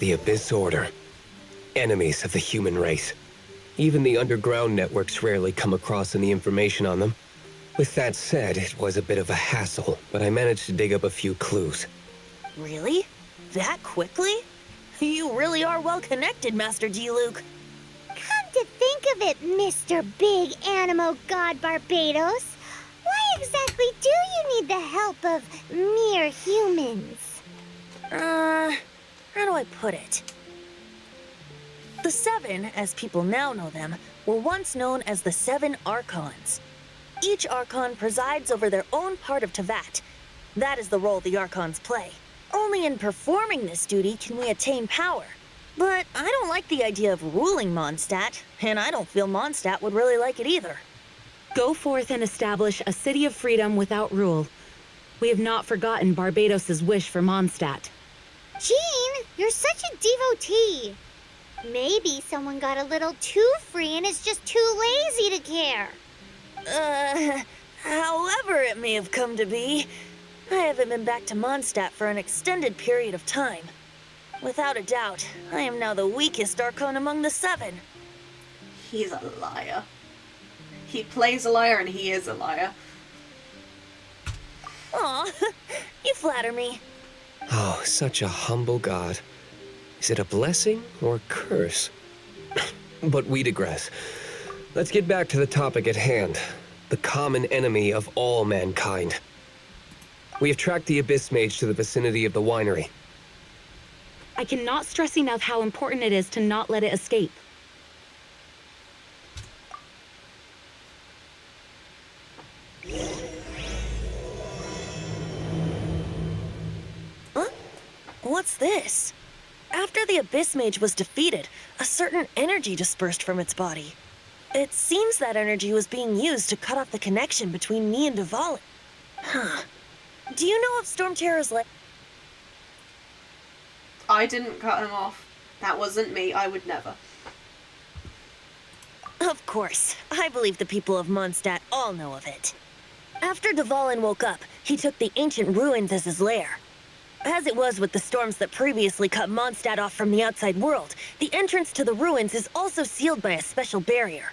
The Abyss Order. Enemies of the human race. Even the underground networks rarely come across any information on them. With that said, it was a bit of a hassle, but I managed to dig up a few clues. Really? That quickly? You really are well connected, Master Diluc. Come to think of it, Mr. Big Animo God Barbados, why exactly do you need the help of mere humans? How do I put it? The Seven, as people now know them, were once known as the Seven Archons. Each Archon presides over their own part of Teyvat. That is the role the Archons play. Only in performing this duty can we attain power. But I don't like the idea of ruling Mondstadt, and I don't feel Mondstadt would really like it either. Go forth and establish a city of freedom without rule. We have not forgotten Barbados' wish for Mondstadt. Jean, you're such a devotee. Maybe someone got a little too free and is just too lazy to care. However it may have come to be, I haven't been back to Mondstadt for an extended period of time. Without a doubt, I am now the weakest Archon among the Seven. He's a liar. He plays a liar and he is a liar. Aw, you flatter me. Oh, such a humble god. Is it a blessing or a curse? But we digress. Let's get back to the topic at hand. The common enemy of all mankind. We have tracked the Abyss Mage to the vicinity of the winery. I cannot stress enough how important it is to not let it escape. Huh? What's this? After the Abyss Mage was defeated, a certain energy dispersed from its body. It seems that energy was being used to cut off the connection between me and Dvalin. Huh. Do you know of Storm Terror's Lair? I didn't cut him off. That wasn't me. I would never. Of course. I believe the people of Mondstadt all know of it. After Dvalin woke up, he took the ancient ruins as his lair. As it was with the storms that previously cut Mondstadt off from the outside world, the entrance to the ruins is also sealed by a special barrier.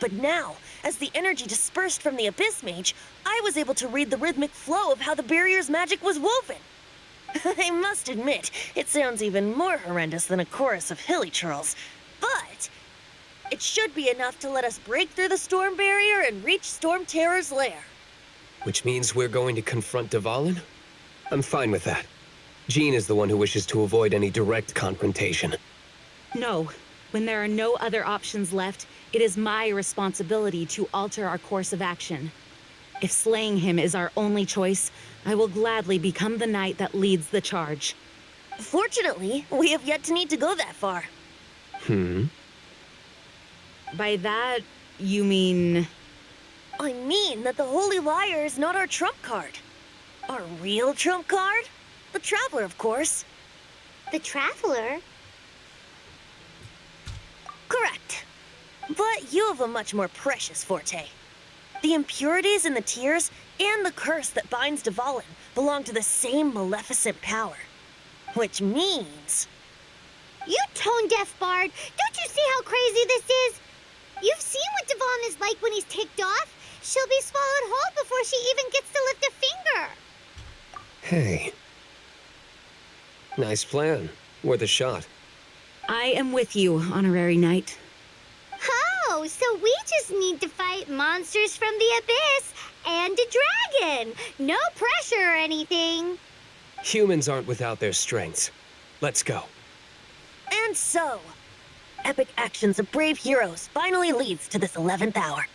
But now, as the energy dispersed from the Abyss Mage, I was able to read the rhythmic flow of how the barrier's magic was woven. I must admit, it sounds even more horrendous than a chorus of hilly churls, but it should be enough to let us break through the storm barrier and reach Storm Terror's lair. Which means we're going to confront Dvalin? I'm fine with that. Jean is the one who wishes to avoid any direct confrontation. No. When there are no other options left, it is my responsibility to alter our course of action. If slaying him is our only choice, I will gladly become the knight that leads the charge. Fortunately, we have yet to need to go that far. By that, you mean... I mean that the Holy Lyre is not our trump card. Our real trump card? The Traveler, of course. The Traveler? Correct. But you have a much more precious forte. The impurities in the tears and the curse that binds Dvalin belong to the same maleficent power. Which means... You tone-deaf bard! Don't you see how crazy this is? You've seen what Dvalin is like when he's ticked off. She'll be swallowed whole before she even gets to lift a finger. Hey. Nice plan. Worth a shot. I am with you, honorary knight. Oh, so we just need to fight monsters from the abyss and a dragon. No pressure or anything. Humans aren't without their strengths. Let's go. And so, epic actions of brave heroes finally leads to this 11th hour.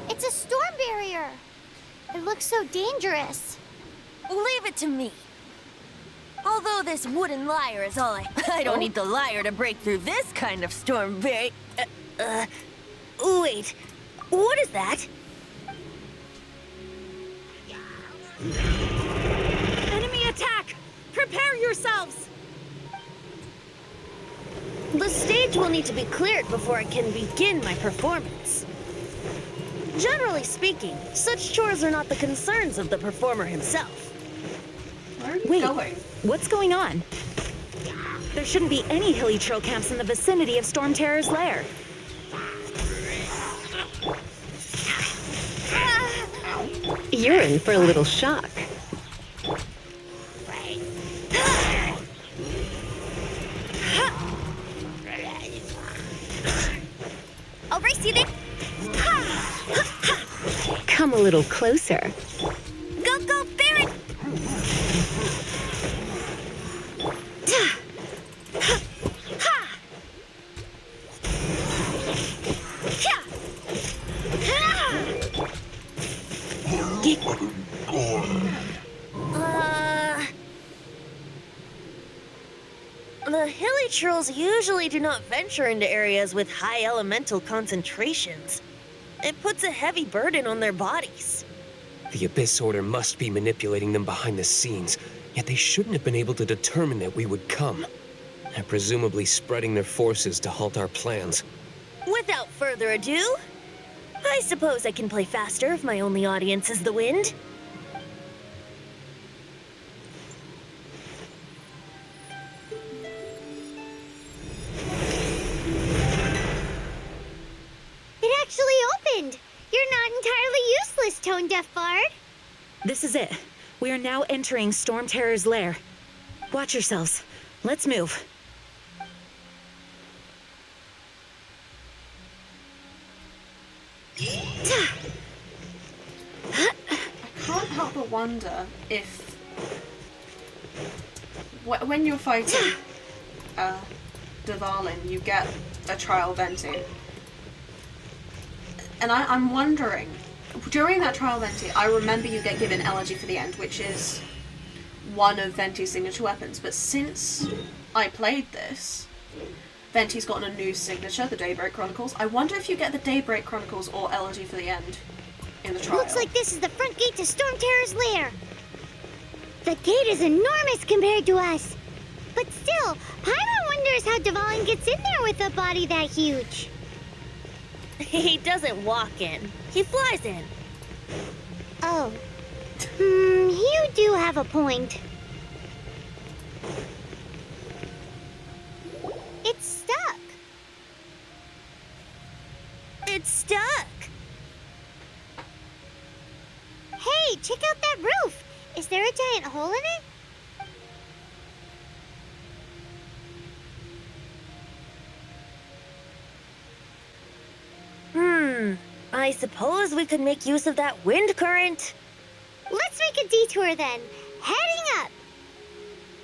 It's a storm barrier. It looks so dangerous. Leave it to me. Although this wooden lyre is all I don't need the lyre to break through this kind of storm barrier. Wait, what is that? Enemy attack! Prepare yourselves! The stage will need to be cleared before I can begin my performance. Generally speaking, such chores are not the concerns of the performer himself. Where are you Wait, going? what's going on? There shouldn't be any hilly trail camps in the vicinity of Storm Terror's lair. You're in for a little shock. I'll race you then. Come a little closer. Go, go, Baron! The hilly trolls usually do not venture into areas with high elemental concentrations. It puts a heavy burden on their bodies. The Abyss Order must be manipulating them behind the scenes, yet they shouldn't have been able to determine that we would come. They're presumably spreading their forces to halt our plans. Without further ado, I suppose I can play faster if my only audience is the wind. It actually opened! You're not entirely useless, Tone Deaf Bard. This is it. We are now entering Storm Terror's lair. Watch yourselves. Let's move. I can't help but wonder if when you're fighting Dvalin, you get a trial Venti. And I'm wondering, during that trial Venti, I remember you get given Elegy for the End, which is one of Venti's signature weapons. But since I played this, Venti's gotten a new signature, the Daybreak Chronicles. I wonder if you get the Daybreak Chronicles or Elegy for the End in the trial. Looks like this is the front gate to Storm Terror's lair. The gate is enormous compared to us. But still, Paimon wonders how Dvalin gets in there with a body that huge. He doesn't walk in. He flies in. Oh. You do have a point. It's stuck. It's stuck. Hey, check out that roof. Is there a giant hole in it? I suppose we could make use of that wind current. Let's make a detour then. Heading up.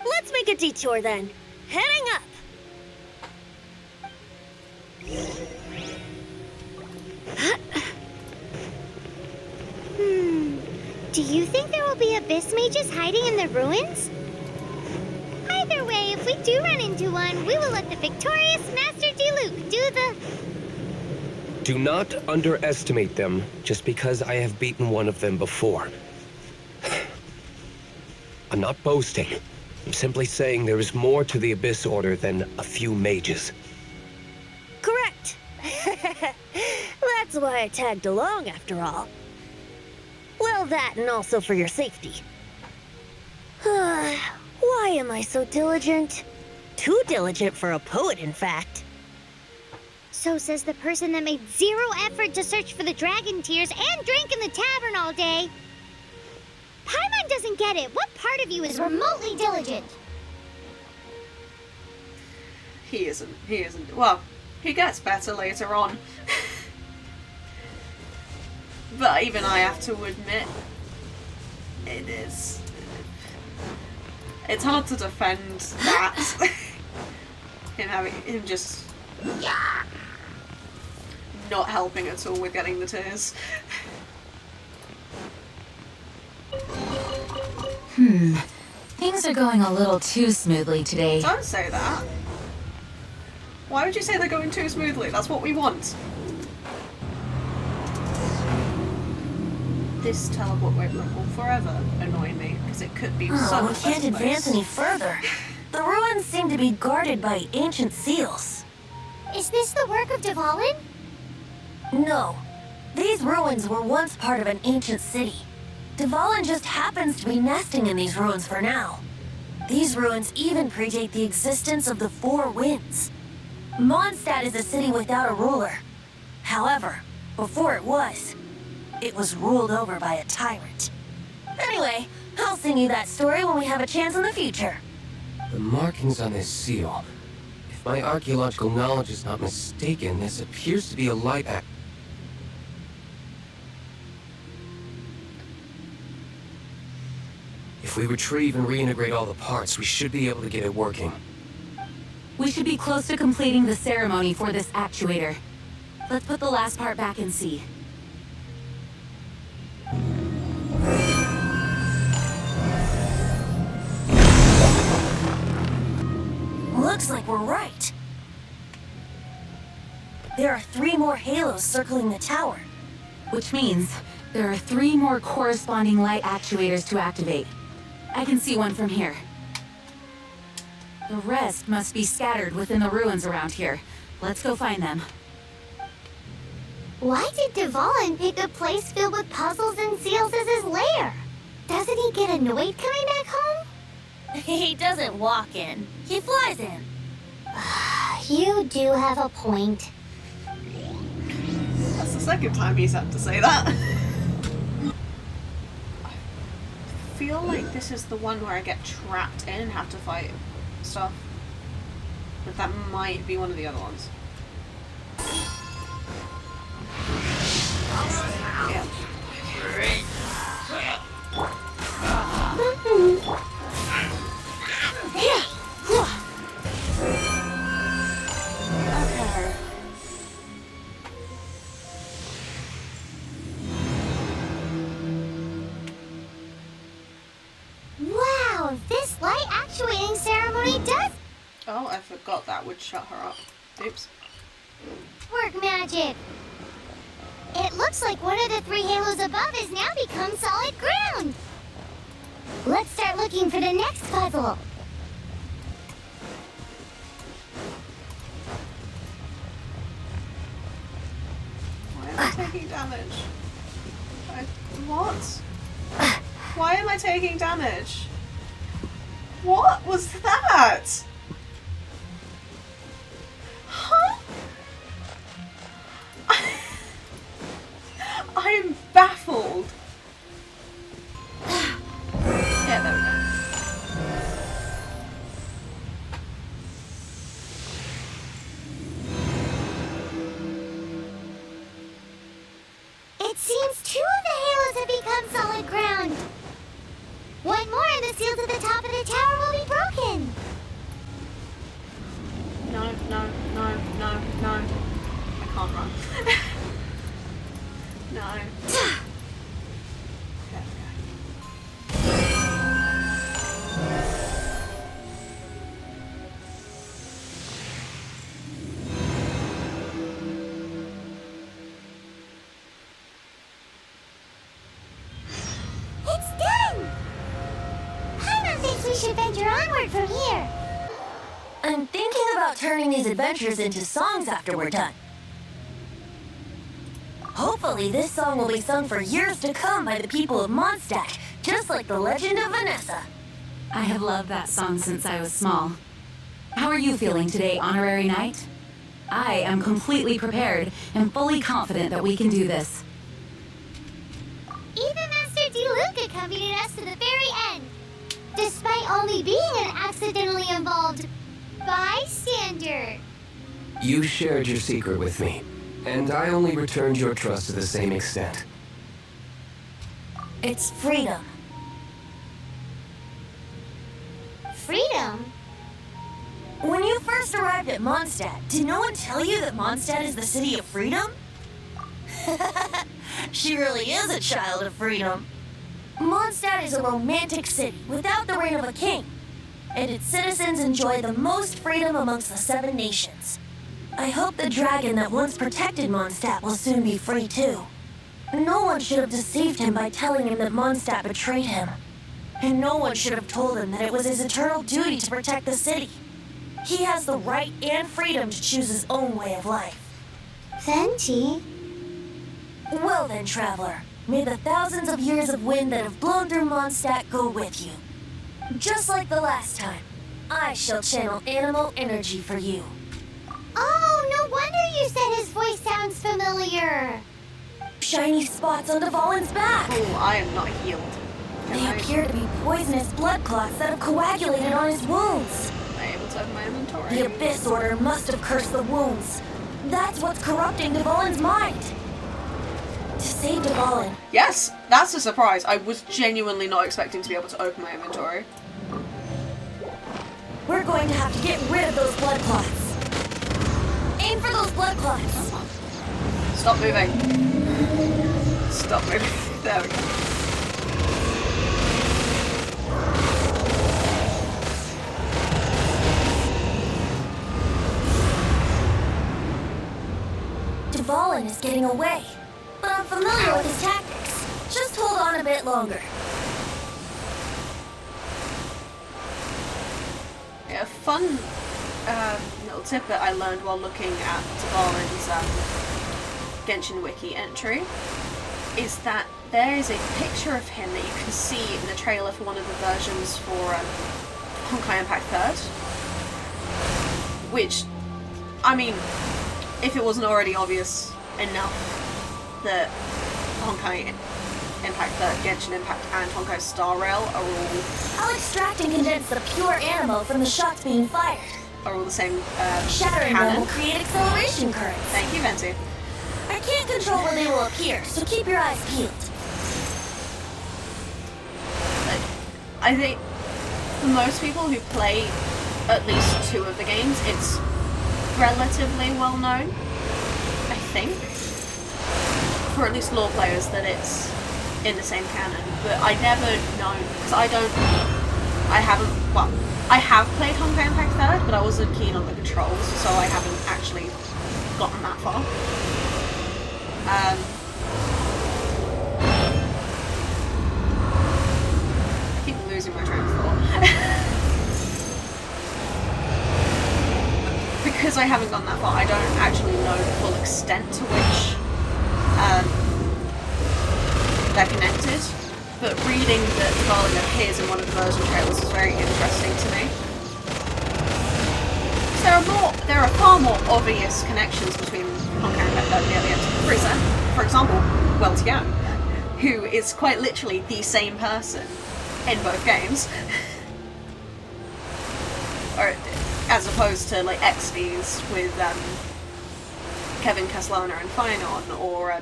Let's make a detour then. Heading up. Do you think there will be abyss mages hiding in the ruins? Either way, if we do run into one, we will let the victorious Master Diluc do the... Do not underestimate them just because I have beaten one of them before. I'm not boasting. I'm simply saying there is more to the Abyss Order than a few mages. Correct. That's why I tagged along after all. Well, that and also for your safety. Why am I so diligent? Too diligent for a poet, in fact. So says the person that made zero effort to search for the dragon tears and drank in the tavern all day. Paimon doesn't get it. What part of you is remotely diligent? He isn't. Well, he gets better later on. But even I have to admit, it's hard to defend that. him just not helping at all with getting the tears. Things are going a little too smoothly today. Don't say that. Why would you say they're going too smoothly? That's what we want. This teleport won't forever annoy me, because it could be so We can't advance any further. The ruins seem to be guarded by ancient seals. Is this the work of Dvalin? No. These ruins were once part of an ancient city. Dvalin just happens to be nesting in these ruins for now. These ruins even predate the existence of the Four Winds. Mondstadt is a city without a ruler. However, before it was ruled over by a tyrant. Anyway, I'll sing you that story when we have a chance in the future. The markings on this seal. If my archaeological knowledge is not mistaken, this appears to be a light act. If we retrieve and reintegrate all the parts, we should be able to get it working. We should be close to completing the ceremony for this actuator. Let's put the last part back and see. Looks like we're right. There are 3 more halos circling the tower. Which means there are 3 more corresponding light actuators to activate. I can see one from here. The rest must be scattered within the ruins around here. Let's go find them. Why did Dvalin pick a place filled with puzzles and seals as his lair? Doesn't he get annoyed coming back home? He doesn't walk in. He flies in. You do have a point. That's the second time he's had to say that. I feel like this is the one where I get trapped in and have to fight stuff. But that might be one of the other ones. Yeah. Okay. Wow, this light actuating ceremony does Oh, I forgot that would shut her up. Oops. work magic. It looks like one of the 3 halos above has now become solid ground. Let's start looking for the next puzzle. Why am I taking damage? What? Why am I taking damage? What was that? Huh? I'm baffled. Yeah, there we go. It seems 2 of the halos have become solid ground. One more and the seals at the top of the tower will be broken. No, no, no, no, no. I can't run. No. There we go. It's done! Paimon thinks we should venture onward from here. I'm thinking about turning these adventures into songs after we're done. Hopefully this song will be sung for years to come by the people of Mondstadt, just like the legend of Vanessa. I have loved that song since I was small. How are you feeling today, Honorary Knight? I am completely prepared and fully confident that we can do this. Even Master Diluc accompanied us to the very end, despite only being an accidentally involved bystander. You shared your secret with me, and I only returned your trust to the same extent. It's freedom. Freedom? When you first arrived at Mondstadt, did no one tell you that Mondstadt is the city of freedom? She really is a child of freedom. Mondstadt is a romantic city without the reign of a king, and its citizens enjoy the most freedom amongst the 7 nations. I hope the dragon that once protected Mondstadt will soon be free too. No one should have deceived him by telling him that Mondstadt betrayed him. And no one should have told him that it was his eternal duty to protect the city. He has the right and freedom to choose his own way of life. Venti? Well then, traveler, may the thousands of years of wind that have blown through Mondstadt go with you. Just like the last time, I shall channel animal energy for you. Oh, no wonder you said his voice sounds familiar. Shiny spots on Dvalin's back. Oh, I am not healed. Can They I, appear to be poisonous blood clots that have coagulated on his wounds. am I able to open my inventory? The Abyss Order must have cursed the wounds. That's what's corrupting Dvalin's mind. To save Dvalin, Yes, that's a surprise. I was genuinely not expecting to be able to open my inventory. we're going to have to get rid of those blood clots. Aim for those blood clots. Stop moving. Stop moving. There we go. Dvalin is getting away, but I'm familiar with his tactics. Just hold on a bit longer. Yeah, a fun little tip that I learned while looking at Dvalin's Genshin Wiki entry is that there is a picture of him that you can see in the trailer for one of the versions for Honkai Impact 3rd. Which, I mean, if it wasn't already obvious enough that Honkai Impact 3rd, Genshin Impact, and Honkai Star Rail are I'll extract and condense the pure ammo from the shots being fired. all the same Shattering them canon. will create acceleration currents. Thank you, Venti. I can't control where they will appear, so keep your eyes peeled. I think for most people who play at least two of the games, it's relatively well known, I think, for at least lore players, that it's in the same canon. But I never known, because I have played Honkai Impact 3rd, but I wasn't keen on the controls, so I haven't actually gotten that far. I keep losing my train of thought. Because I haven't gone that far, I don't actually know the full extent to which they're connected. But reading that Dvalin appears in one of the version trailers is very interesting to me. So there are far more obvious connections between Honkai Impact 3rd and the other. For example, Weltian, who is quite literally the same person in both games. Or as opposed to like XVs with Kevin Caslana and Finon, or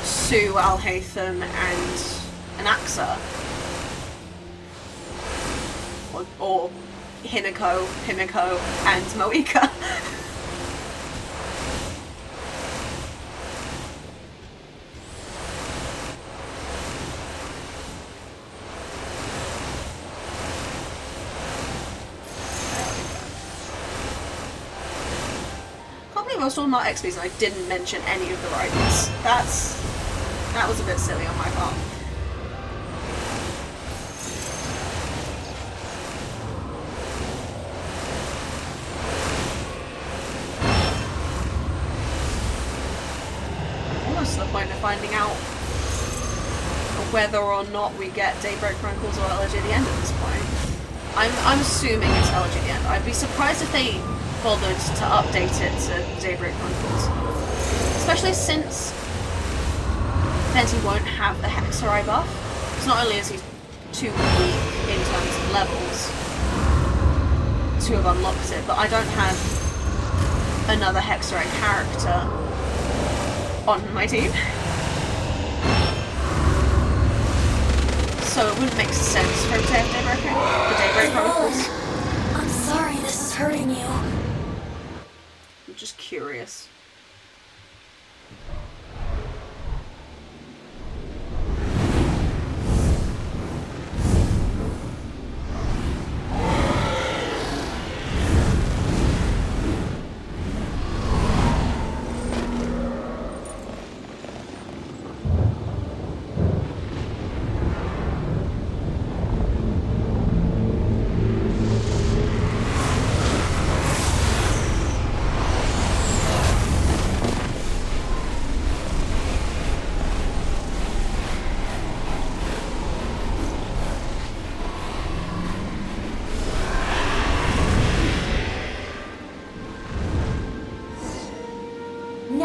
Sue Alhaitham and Anaxa, or Himiko and Moika. Most of them are XPs, and I didn't mention any of the writers. That was a bit silly on my part. Almost to the point of finding out whether or not we get Daybreak Chronicles or Elegy at the End at this point. I'm assuming it's Elegy at the End. I'd be surprised if they bothered to update it to Daybreak Chronicles. Especially since Venti won't have the Hexarai buff. Because not only is he too weak in terms of levels to have unlocked it, but I don't have another Hexarai character on my team. So it wouldn't make sense for him to have the Daybreak Chronicles. I'm sorry this is hurting you. I'm just curious.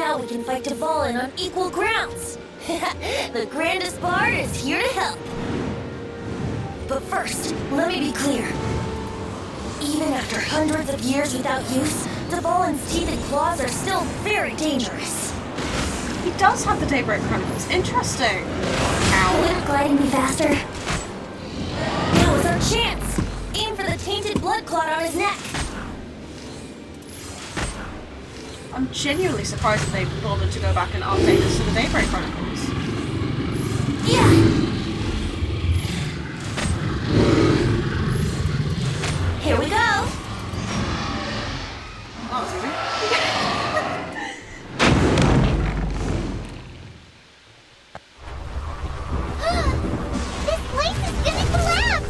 Now we can fight Dvalin on equal grounds. The grandest bard is here to help. But first, let me be clear. Even after hundreds of years without use, Dvalin's teeth and claws are still very dangerous. He does have the Daybreak Chronicles. Interesting. Ow. Gliding me faster. Now is our chance. Aim for the tainted blood clot on his neck. I'm genuinely surprised that they bothered to go back and update this to the Daybreak Chronicles. Yeah. Here we go. That was easy. This place is gonna collapse!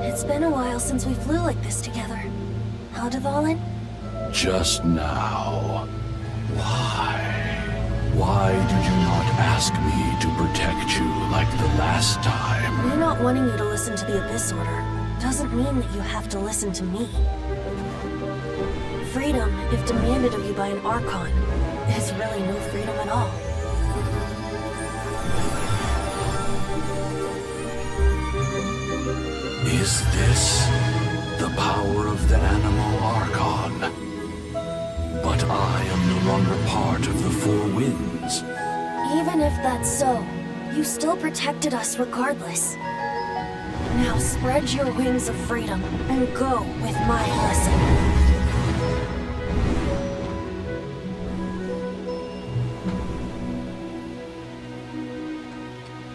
It's been a while since we flew like this together. Huh, Dvalin? Just now. Why? Why did you not ask me to protect you like the last time? Me not wanting you to listen to the Abyss Order doesn't mean that you have to listen to me. Freedom, if demanded of you by an Archon, is really no freedom at all. Is this the power of the animal Archon? But I am no longer part of the Four Winds. Even if that's so, you still protected us regardless. Now spread your wings of freedom and go with my lesson.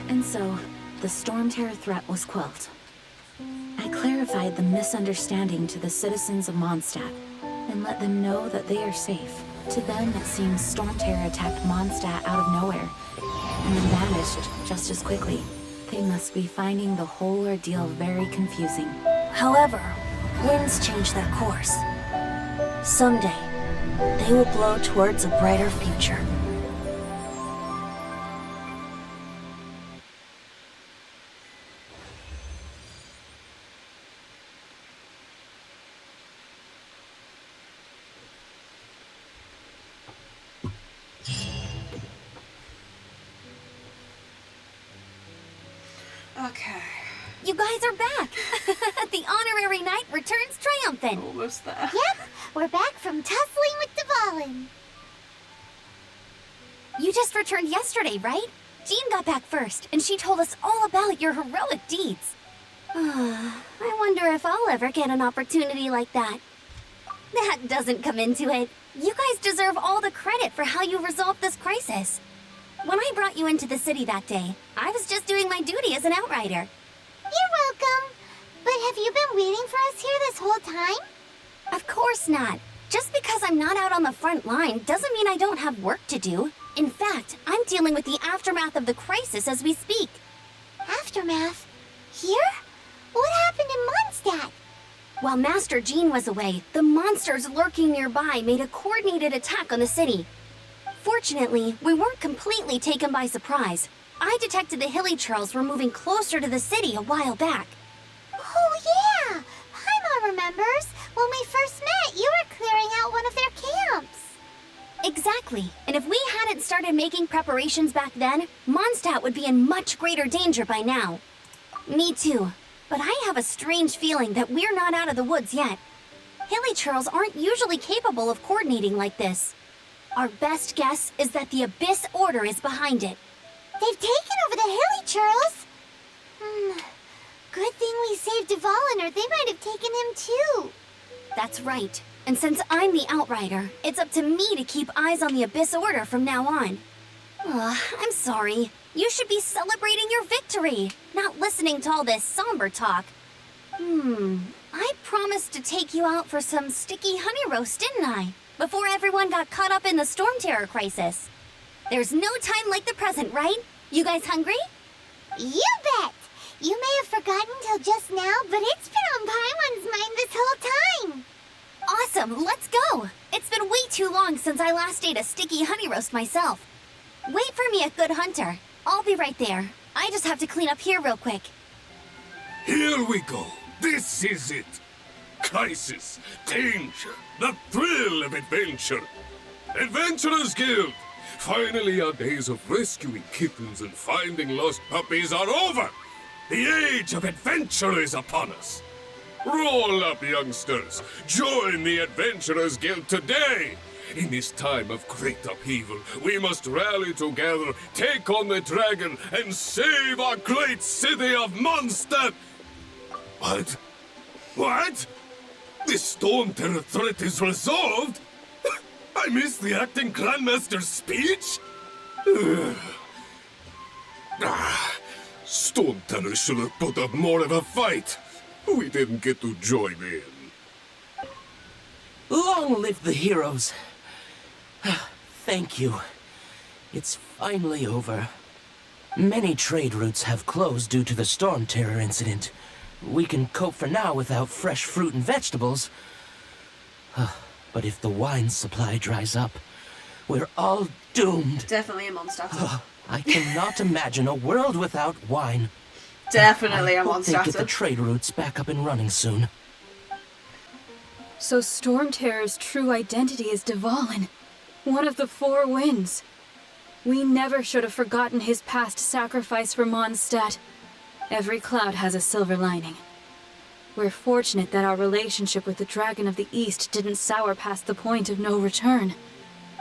And so, the Storm Terror threat was quelled. I clarified the misunderstanding to the citizens of Mondstadt and let them know that they are safe. To them, it seems Storm Terror attacked Mondstadt out of nowhere and then vanished just as quickly. They must be finding the whole ordeal very confusing. However, winds change their course. Someday, they will blow towards a brighter future. Okay. You guys are back! The honorary knight returns triumphant! Almost there. Yep, we're back from tussling with Dvalin. You just returned yesterday, right? Jean got back first, and she told us all about your heroic deeds. I wonder if I'll ever get an opportunity like that. That doesn't come into it. You guys deserve all the credit for how you resolved this crisis. When I brought you into the city that day, I was just doing my duty as an outrider. You're welcome. But have you been waiting for us here this whole time? Of course not. Just because I'm not out on the front line doesn't mean I don't have work to do. In fact, I'm dealing with the aftermath of the crisis as we speak. Aftermath? Here? What happened in Mondstadt? While Master Jean was away, the monsters lurking nearby made a coordinated attack on the city. Fortunately, we weren't completely taken by surprise. I detected the Hilly Churls were moving closer to the city a while back. Oh yeah! Paimon remembers. When we first met, you were clearing out one of their camps. Exactly. And if we hadn't started making preparations back then, Mondstadt would be in much greater danger by now. Me too. But I have a strange feeling that we're not out of the woods yet. Hilly Churls aren't usually capable of coordinating like this. Our best guess is that the Abyss Order is behind it. They've taken over the Hilly Churls? Good thing we saved Dvalin, or they might have taken him too. That's right. And since I'm the Outrider, it's up to me to keep eyes on the Abyss Order from now on. I'm sorry. You should be celebrating your victory, not listening to all this somber talk. I promised to take you out for some sticky honey roast, didn't I? Before everyone got caught up in the Storm Terror crisis. There's no time like the present, right? You guys hungry? You bet! You may have forgotten till just now, but it's been on Paimon's mind this whole time. Awesome, let's go! It's been way too long since I last ate a sticky honey roast myself. Wait for me at Good Hunter. I'll be right there. I just have to clean up here real quick. Here we go. This is it. Crisis, danger, the thrill of adventure. Adventurers Guild! Finally, our days of rescuing kittens and finding lost puppies are over! The age of adventure is upon us! Roll up, youngsters! Join the Adventurers Guild today! In this time of great upheaval, we must rally together, take on the dragon, and save our great city of Mondstadt! What? What? The Storm Terror threat is resolved? I missed the acting Grandmaster's speech? Storm Terror should have put up more of a fight. We didn't get to join in. Long live the heroes. Thank you. It's finally over. Many trade routes have closed due to the Storm Terror incident. We can cope for now without fresh fruit and vegetables. But if the wine supply dries up, we're all doomed. Definitely a Mondstadt. I cannot imagine a world without wine. Definitely a I hope they get the Mondstadt. trade routes back up and running soon. So Storm Terror's true identity is Dvalin, one of the Four Winds. We never should have forgotten his past sacrifice for Mondstadt. Every cloud has a silver lining. We're fortunate that our relationship with the Dragon of the East didn't sour past the point of no return.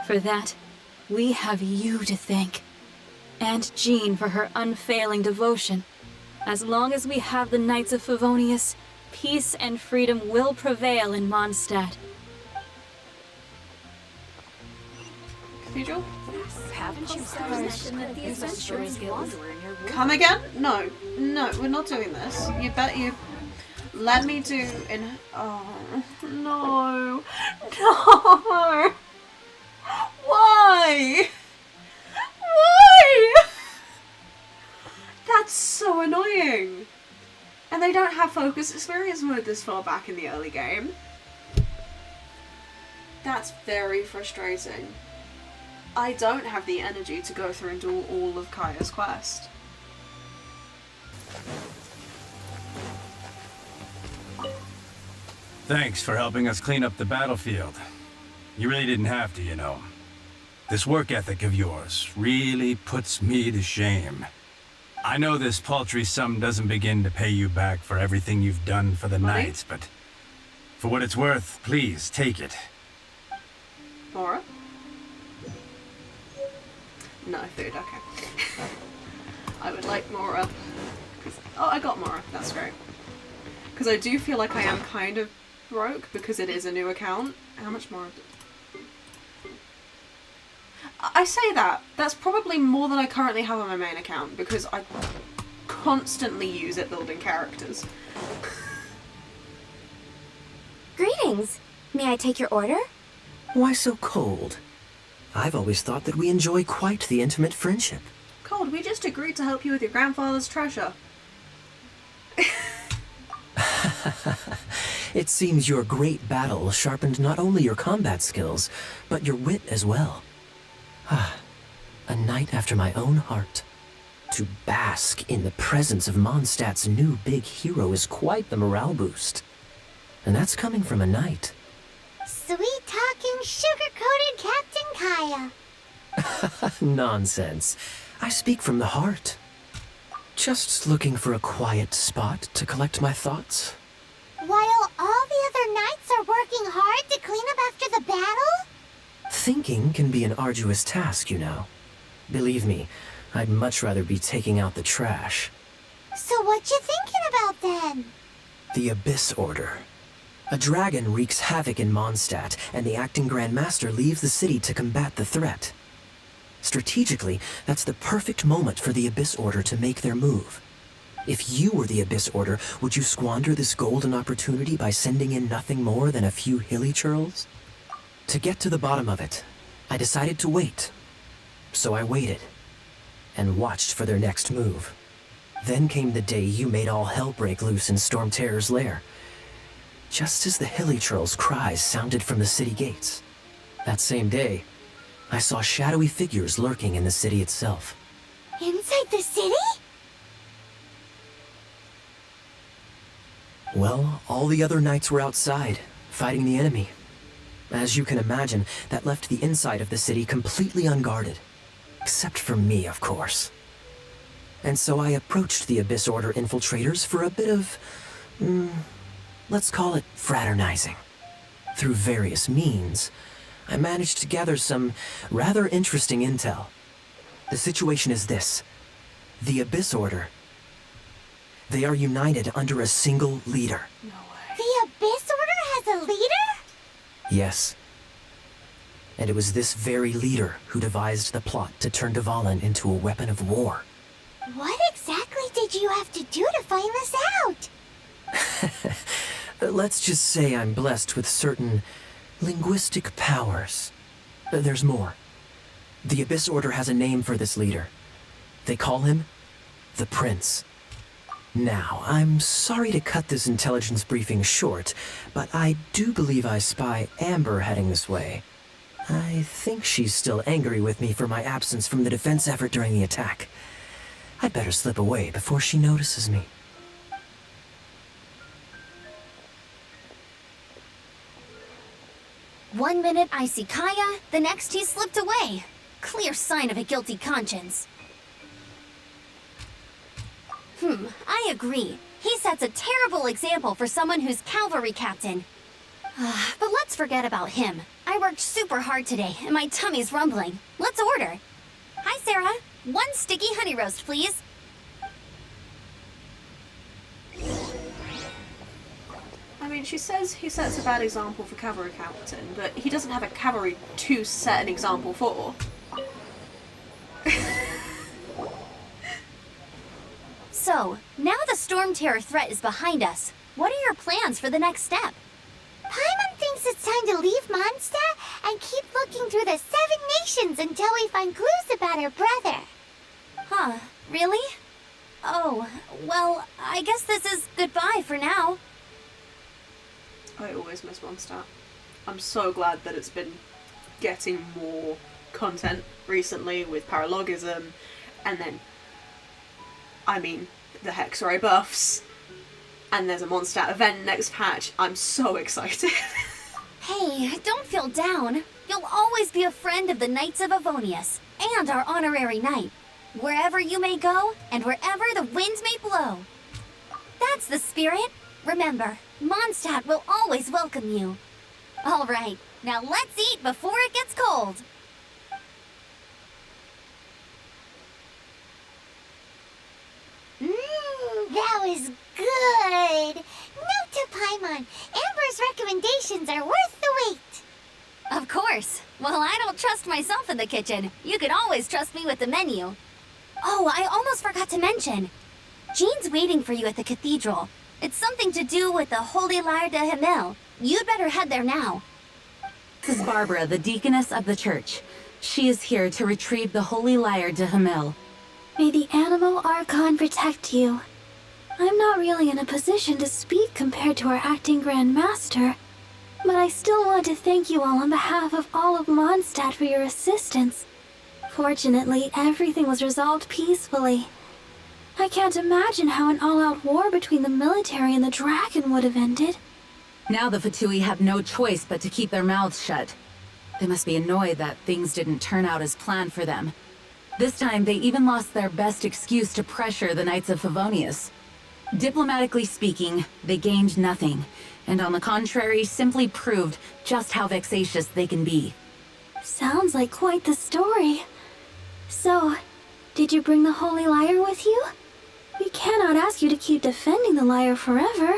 For that, we have you to thank. And Jean for her unfailing devotion. As long as we have the Knights of Favonius, peace and freedom will prevail in Mondstadt. Cathedral? Haven't you heard that the Adventurers Guild? Come again? No. No, we're not doing this. You bet you... Let me do in... Oh, no. No! Why? Why? That's so annoying. And they don't have focus experience mode this far back in the early game. That's very frustrating. I don't have the energy to go through and do all of Kaeya's quest. Thanks for helping us clean up the battlefield. You really didn't have to, you know. This work ethic of yours really puts me to shame. I know this paltry sum doesn't begin to pay you back for everything you've done for the Money? Knights, but for what it's worth, please take it. Mora? No food, okay. I would like Mora. Oh, I got Mora, that's great. Because I do feel like I am kind of broke because it is a new account. How much more? I say that. That's probably more than I currently have on my main account because I constantly use it building characters. Greetings. May I take your order? Why so cold? I've always thought that we enjoy quite the intimate friendship. Cold, we just agreed to help you with your grandfather's treasure. It seems your great battle sharpened not only your combat skills, but your wit as well. A knight after my own heart. To bask in the presence of Mondstadt's new big hero is quite the morale boost. And that's coming from a knight. Sweet-talking, sugar-coated Captain Kaeya. Nonsense. I speak from the heart. Just looking for a quiet spot to collect my thoughts. While all the other knights are working hard to clean up after the battle? Thinking can be an arduous task, you know. Believe me, I'd much rather be taking out the trash. So what you thinking about then? The Abyss Order. A dragon wreaks havoc in Mondstadt, and the acting Grand Master leaves the city to combat the threat. Strategically, that's the perfect moment for the Abyss Order to make their move. If you were the Abyss Order, would you squander this golden opportunity by sending in nothing more than a few hilly churls? To get to the bottom of it, I decided to wait. So I waited, and watched for their next move. Then came the day you made all hell break loose in Storm Terror's lair. Just as the hilly trolls' cries sounded from the city gates. That same day, I saw shadowy figures lurking in the city itself. Inside the city? Well, all the other knights were outside, fighting the enemy. As you can imagine, that left the inside of the city completely unguarded. Except for me, of course. And so I approached the Abyss Order infiltrators for a bit of, let's call it fraternizing. Through various means, I managed to gather some rather interesting intel. The situation is this. The Abyss Order, they are united under a single leader. No way. The Abyss Order has a leader? Yes. And it was this very leader who devised the plot to turn Dvalin into a weapon of war. What exactly did you have to do to find this out? Let's just say I'm blessed with certain linguistic powers. There's more. The Abyss Order has a name for this leader. They call him the Prince. Now, I'm sorry to cut this intelligence briefing short, but I do believe I spy Amber heading this way. I think she's still angry with me for my absence from the defense effort during the attack. I'd better slip away before she notices me. One minute I see Kaeya, the next he slipped away. Clear sign of a guilty conscience. I agree. He sets a terrible example for someone who's cavalry captain. But let's forget about him. I worked super hard today, and my tummy's rumbling. Let's order. Hi, Sarah. 1 sticky honey roast, please. I mean, she says he sets a bad example for cavalry captain, but he doesn't have a cavalry to set an example for. So, now the Storm Terror threat is behind us. What are your plans for the next step? Paimon thinks it's time to leave Mondstadt and keep looking through the 7 nations until we find clues about her brother. Huh, really? Oh, well, I guess this is goodbye for now. I always miss Mondstadt. I'm so glad that it's been getting more content recently with paralogism, and then, I mean, the Hexorite buffs, and there's a Mondstadt event next patch. I'm so excited. Hey, don't feel down. You'll always be a friend of the Knights of Avonius, and our honorary knight. Wherever you may go, and wherever the winds may blow. That's the spirit. Remember, Mondstadt will always welcome you. All right, now let's eat before it gets cold. That was good. Note to Paimon, Amber's recommendations are worth the wait. Of course. Well, I don't trust myself in the kitchen. You can always trust me with the menu. Oh, I almost forgot to mention. Jean's waiting for you at the cathedral. It's something to do with the Holy Lyre de Himmel. You'd better head there now. This is Barbara, the deaconess of the church. She is here to retrieve the Holy Lyre de Himmel. May the Animal Archon protect you. I'm not really in a position to speak compared to our acting Grand Master, but I still want to thank you all on behalf of all of Mondstadt for your assistance. Fortunately, everything was resolved peacefully. I can't imagine how an all-out war between the military and the dragon would have ended. Now the Fatui have no choice but to keep their mouths shut. They must be annoyed that things didn't turn out as planned for them. This time, they even lost their best excuse to pressure the Knights of Favonius. Diplomatically speaking, they gained nothing, and on the contrary, simply proved just how vexatious they can be. Sounds like quite the story. So, did you bring the Holy Lyre with you? We cannot ask you to keep defending the Lyre forever.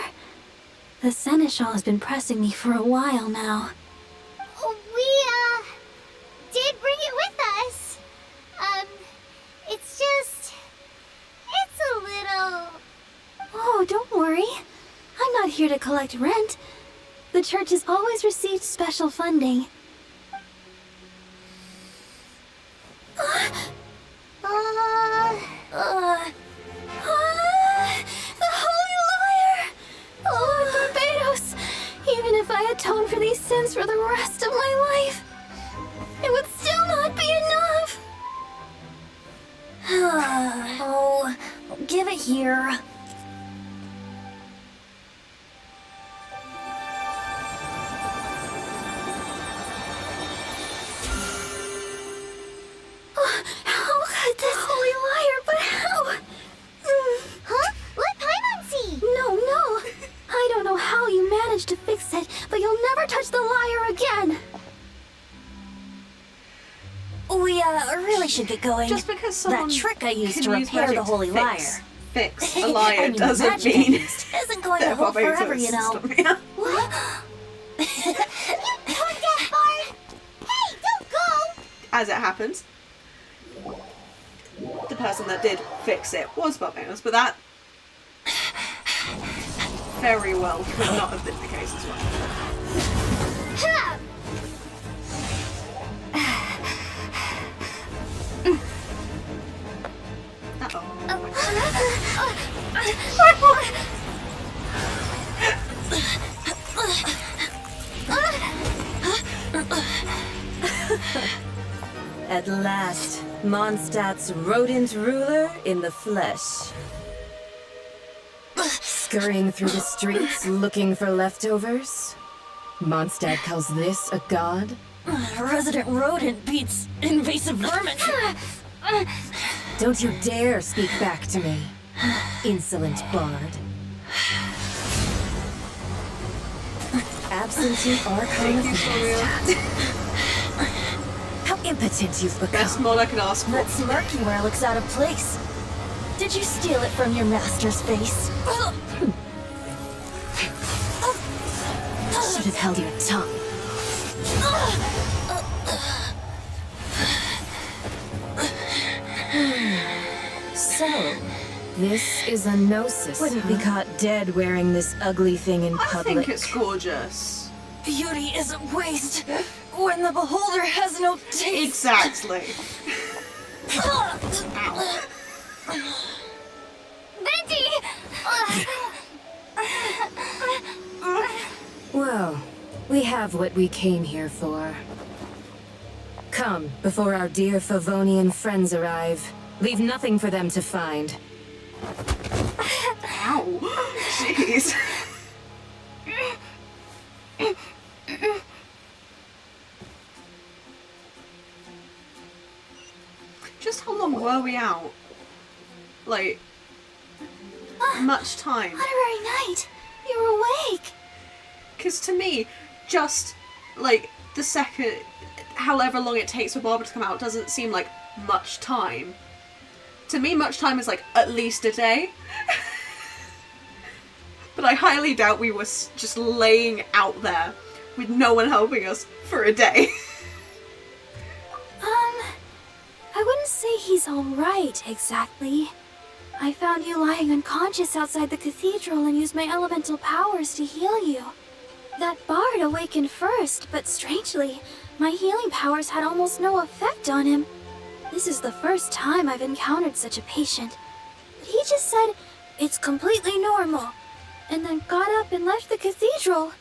The Seneschal has been pressing me for a while now. We, did bring it with us. It's a little... Oh, don't worry. I'm not here to collect rent. The church has always received special funding. here. How could this holy liar, but how? Huh? Let Paimon see! No. I don't know how you managed to fix it, but you'll never touch the lyre again. We really should get going. Just because someone that trick I used can to use repair magic the to holy fix lyre. a liar I mean, doesn't magic I mean used isn't going to they're hold barbarians forever, or you know. something. Yeah. What? You deaf bard! Hey, don't go! As it happens, the person that did fix it was Barbados, but that very well could not have been the case as well. Ha! At last, Mondstadt's rodent ruler in the flesh. Scurrying through the streets looking for leftovers? Mondstadt calls this a god? Resident rodent beats invasive vermin. Don't you dare speak back to me, insolent bard. Absentee Archon of Mondstadt. How impotent you've become. That's more I could ask for. That smirky wear looks out of place. Did you steal it from your master's face? Should have held your tongue. So, this is a gnosis. Wouldn't be caught dead wearing this ugly thing in I public. think it's gorgeous. Beauty isn't waste when the beholder has no taste. Exactly. Venti! Well, we have what we came here for. Come, before our dear Favonian friends arrive. Leave nothing for them to find. Ow. Jeez. Just how long were we out? Like, much time. Honorary Knight, you're awake. Because to me, just, like, the second, however long it takes for Barbara to come out doesn't seem like much time. To me, much time is like at least a day. But I highly doubt we were just laying out there with no one helping us for a day. I wouldn't say he's alright, exactly. I found you lying unconscious outside the cathedral and used my elemental powers to heal you. That bard awakened first, but strangely, my healing powers had almost no effect on him. This is the first time I've encountered such a patient. But he just said, it's completely normal, and then got up and left the cathedral.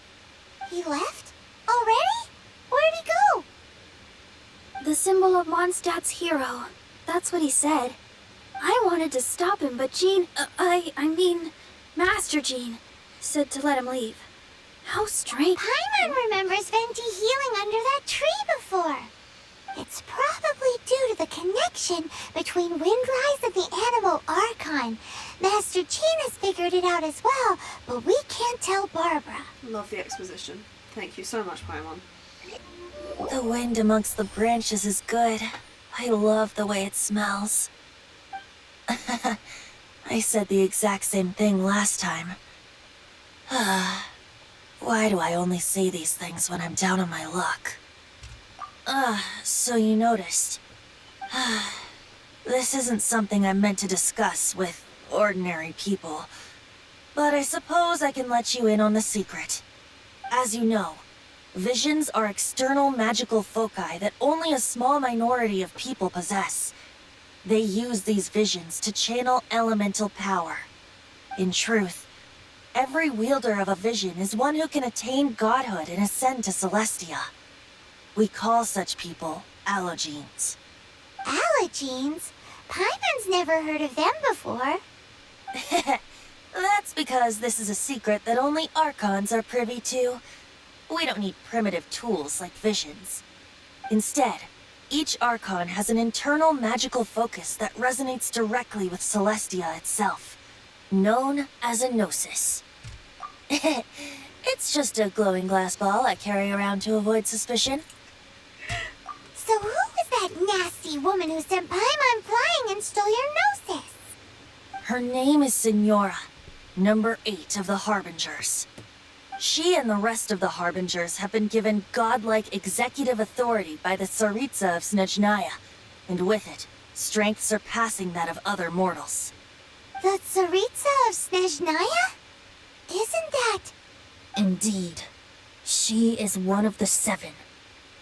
He left? Already? Where'd he go? The symbol of Mondstadt's hero. That's what he said. I wanted to stop him, but Jean, Master Jean, said to let him leave. How strange. Paimon remembers Venti healing under that tree before. It's probably due to the connection between Windrise and the Animal Archon. Master Jean has figured it out as well, but we can't tell Barbara. Love the exposition. Thank you so much, Paimon. The wind amongst the branches is good. I love the way it smells. I said the exact same thing last time. Why do I only say these things when I'm down on my luck? So you noticed. This isn't something I'm meant to discuss with ordinary people, but I suppose I can let you in on the secret. As you know, visions are external magical foci that only a small minority of people possess. They use these visions to channel elemental power. In truth, every wielder of a vision is one who can attain godhood and ascend to Celestia. We call such people allogenes. Allogenes? Paimon's never heard of them before. That's because this is a secret that only Archons are privy to. We don't need primitive tools like visions. Instead, each Archon has an internal magical focus that resonates directly with Celestia itself, known as a Gnosis. It's just a glowing glass ball I carry around to avoid suspicion. So who was that nasty woman who sent Paimon flying and stole your Gnosis? Her name is Signora, number 8 of the Harbingers. She and the rest of the Harbingers have been given godlike executive authority by the Tsaritsa of Snezhnaya, and with it, strength surpassing that of other mortals. The Tsaritsa of Snezhnaya? Isn't that... Indeed. She is one of the 7.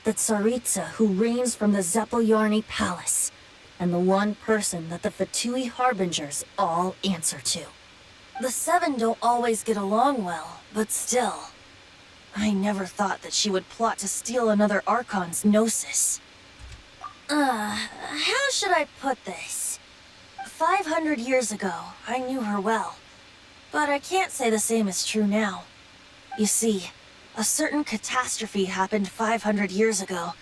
The Tsaritsa who reigns from the Zeppeljorni Palace, and the one person that the Fatui Harbingers all answer to. The 7 don't always get along well, but still. I never thought that she would plot to steal another Archon's Gnosis. How should I put this? 500 years ago, I knew her well. But I can't say the same is true now. You see, a certain catastrophe happened 500 years ago,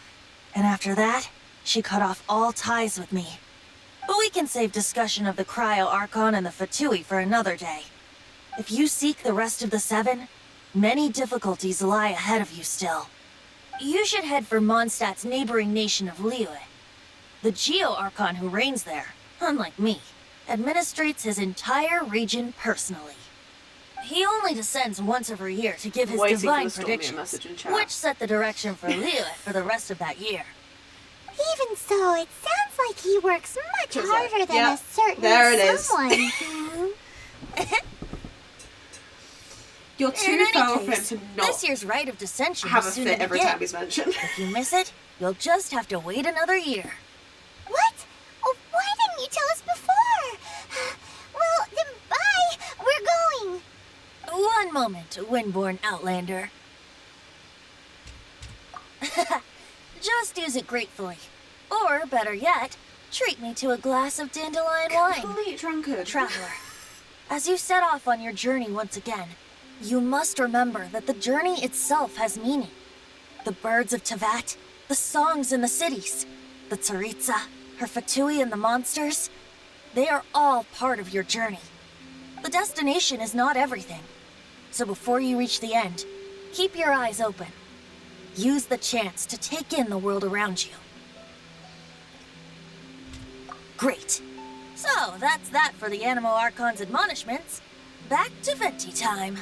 and after that, she cut off all ties with me. But we can save discussion of the Cryo-Archon and the Fatui for another day. If you seek the rest of the 7, many difficulties lie ahead of you still. You should head for Mondstadt's neighboring nation of Lyre. The Geo-Archon who reigns there, unlike me, administrates his entire region personally. He only descends once every year to give his divine predictions, which set the direction for Lyre for the rest of that year. Even so, it sounds like he works much harder than a certain someone. You're too far from him to not this year's rite of dissension have a soon fit to every begin. time he's mentioned. If you miss it, you'll just have to wait another year. What? Oh, why didn't you tell us before? Well, then bye. We're going. One moment, Windborn Outlander. Just use it gratefully. Or, better yet, treat me to a glass of dandelion wine. Complete drunkard. Traveler, as you set off on your journey once again, you must remember that the journey itself has meaning. The birds of Tevat, the songs in the cities, the Tsaritsa, her Fatui and the monsters, they are all part of your journey. The destination is not everything. So before you reach the end, keep your eyes open. Use the chance to take in the world around you. Great. So, that's that for the Animo Archon's admonishments. Back to Venti time.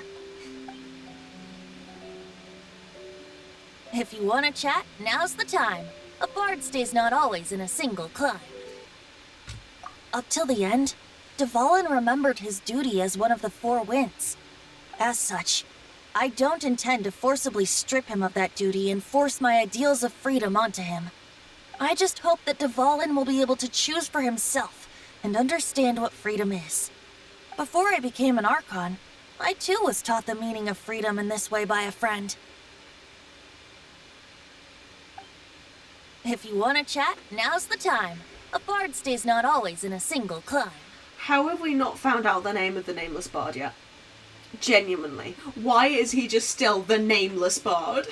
If you want to chat, now's the time. A bard stays not always in a single climb. Up till the end, Dvalin remembered his duty as one of the 4 winds. As such, I don't intend to forcibly strip him of that duty and force my ideals of freedom onto him. I just hope that Dvalin will be able to choose for himself and understand what freedom is. Before I became an Archon, I too was taught the meaning of freedom in this way by a friend. If you want to chat, now's the time. A bard stays not always in a single climb. How have we not found out the name of the nameless bard yet? Genuinely. Why is he just still the nameless bard?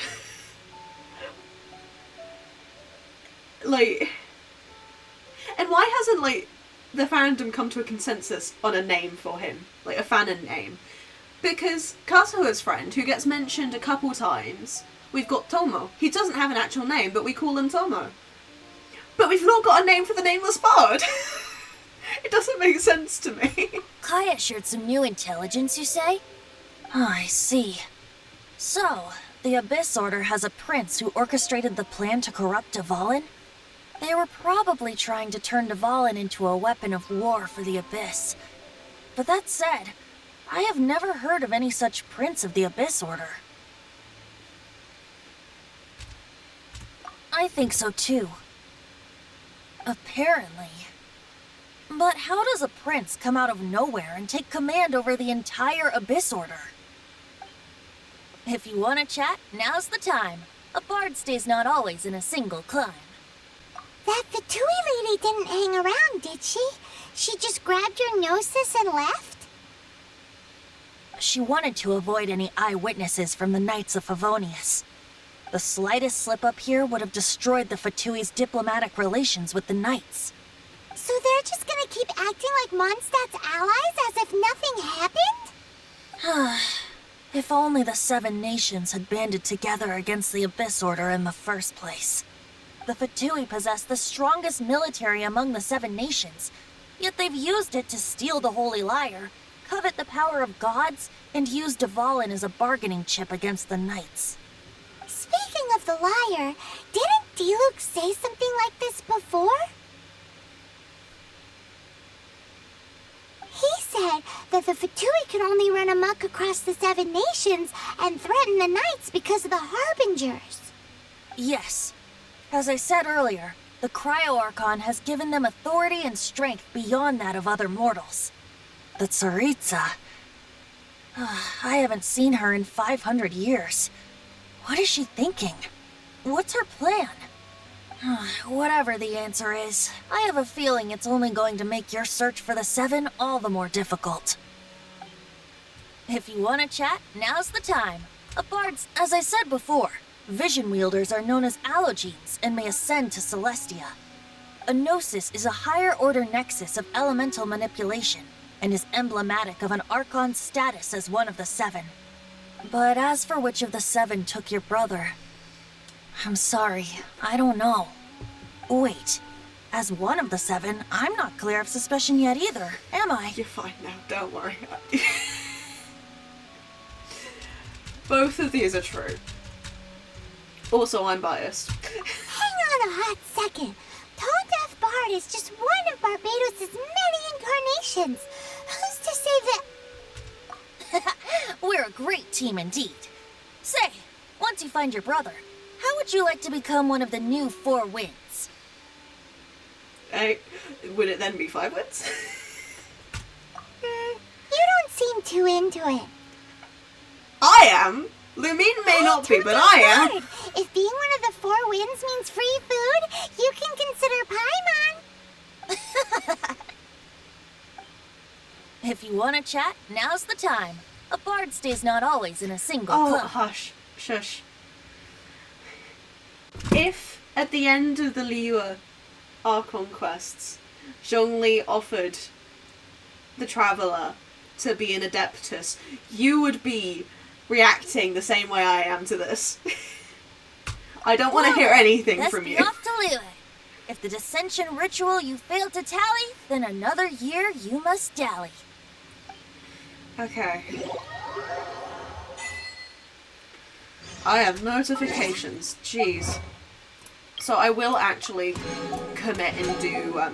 Like... And why hasn't, like, the fandom come to a consensus on a name for him? Like, a fanon name? Because Kazuha's friend, who gets mentioned a couple times, we've got Tomo. He doesn't have an actual name, but we call him Tomo. But we've not got a name for the nameless bard! It doesn't make sense to me. Kaeya shared some new intelligence, you say? Oh, I see. So, the Abyss Order has a prince who orchestrated the plan to corrupt Dvalin? They were probably trying to turn Dvalin into a weapon of war for the Abyss. But that said, I have never heard of any such prince of the Abyss Order. I think so too. Apparently. But how does a prince come out of nowhere and take command over the entire Abyss Order? If you want to chat, now's the time. A bard stays not always in a single climb. That Fatui lady didn't hang around, did she? She just grabbed your Gnosis and left? She wanted to avoid any eyewitnesses from the Knights of Favonius. The slightest slip-up here would have destroyed the Fatui's diplomatic relations with the Knights. So they're just gonna keep acting like Mondstadt's allies as if nothing happened? If only the 7 nations had banded together against the Abyss Order in the first place. The Fatui possess the strongest military among the 7 nations, yet they've used it to steal the Holy Lyre, covet the power of gods, and use Dvalin as a bargaining chip against the Knights. Speaking of the Lyre, didn't Diluc say something like this before? He said that the Fatui can only run amok across the 7 nations and threaten the Knights because of the Harbingers. Yes. As I said earlier, the Cryo-Archon has given them authority and strength beyond that of other mortals. The Tsaritsa... I haven't seen her in 500 years. What is she thinking? What's her plan? Whatever the answer is, I have a feeling it's only going to make your search for the 7 all the more difficult. If you want to chat, now's the time. As I said before, vision wielders are known as allogenes and may ascend to Celestia. A gnosis is a higher-order nexus of elemental manipulation and is emblematic of an Archon's status as one of the 7. But as for which of the 7 took your brother... I'm sorry, I don't know. Wait, as one of the 7, I'm not clear of suspicion yet either, am I? You're fine now, don't worry. Both of these are true. Also, I'm biased. Hang on a hot second. Tone Deaf Bard is just one of Barbados' many incarnations. Who's to say that... We're a great team indeed. Say, once you find your brother, how would you like to become one of the new 4 winds? Would it then be 5 winds? You don't seem too into it. I am! Lumine may not be, but I am! If being one of the 4 winds means free food, you can consider Paimon. If you want to chat, now's the time. A bard stays not always in a single club. Hush. Shush. If, at the end of the Lyre Archon quests, Zhongli offered the Traveller to be an Adeptus, you would be reacting the same way I am to this. I don't want to hear anything from you. Off to Lyre. If the dissension ritual you failed to tally, then another year you must dally. Okay. I have notifications. Jeez. So I will actually commit and do